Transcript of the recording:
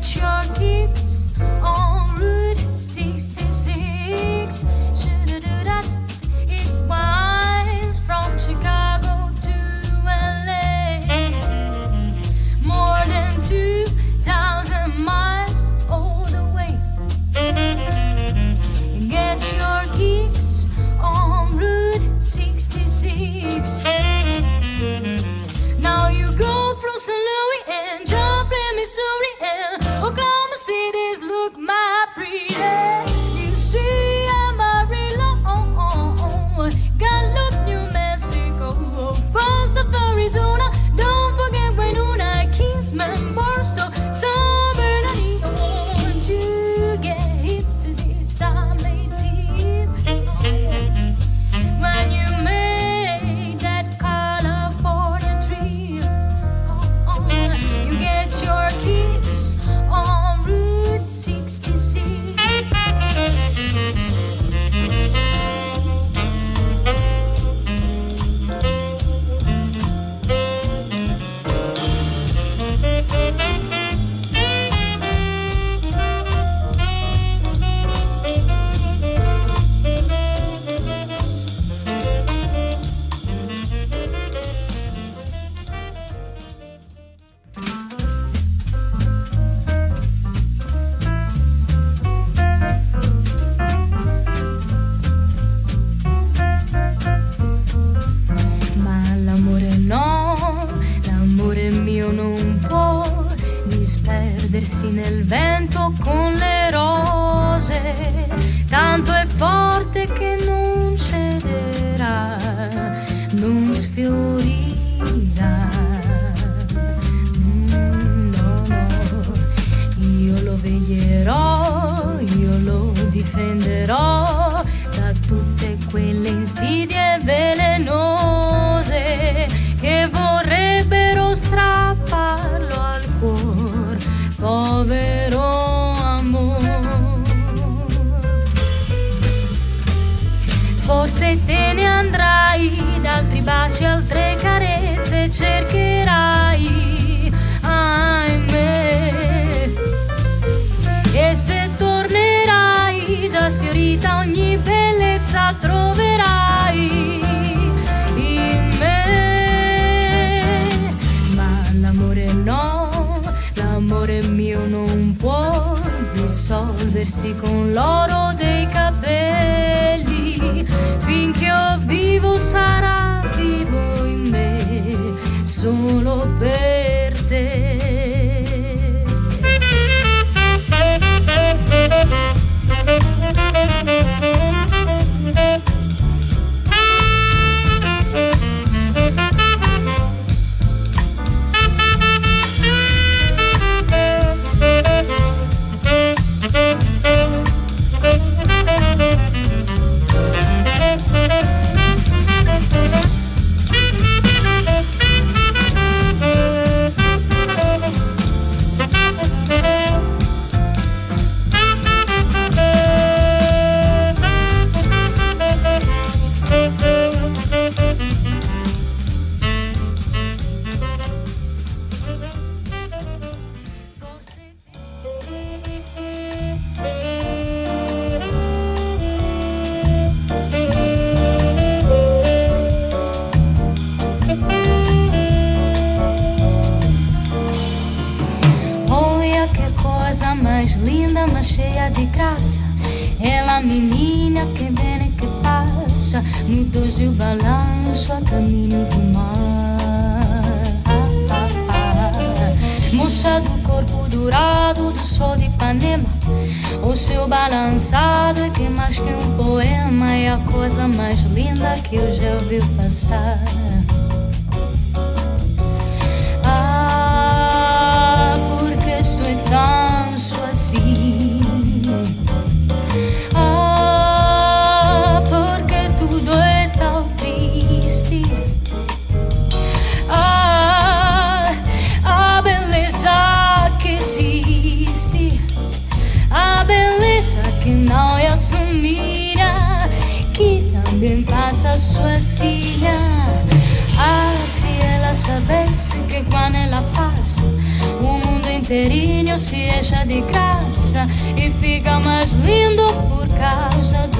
Get your kicks on Route 66. Shoo-doo-doo-dah. It winds from Chicago to LA. More than 2,000 miles all the way. Get your kicks on Route 66. Now you go from St. Louis and Joplin, Missouri, and Oklahoma City's look my pretty. You see Amarillo, Gallup, New Mexico, France to Arizona. Don't forget Winona, Kingsman, Barstow, San Bernardino. Once you get hip to this time, they tip. Oh, yeah. When you make that California trip, you get your kicks on Route 66. Ma l'amore no, l'amore mio non può disperdersi nel vento con le rose. Tanto è forte che non cederà, non sfiorirà. No, no, io lo veglierò, io lo difenderò da tutte quelle insidie velenose che vorrebbero strapparlo al cuor, povero amor. Forse te ne andrai, d'altri baci, altre carezze cercherai, ahimè. E se tornerai, già sfiorita ogni bellezza troverai in me. Ma l'amore no, l'amore mio non può dissolversi con l'oro dei capelli. Finché io vivo sarà vivo in me, solo per te. Mais linda, mas cheia de graça. Ela menina que vem e que passa no doce o balanço a caminho do mar. Moça do corpo dourado do sol de Ipanema, o seu balançado é que mais que um poema, é a coisa mais linda que eu já ouvi passar. Porque estou tão assim. Porque tudo é tão triste. A beleza que existe, a beleza que não é assumida, que também passa sozinha. Se ela soubesse que quando ela passa, o mundo inteiro inteirinho se enche de graça e fica mais lindo por causa do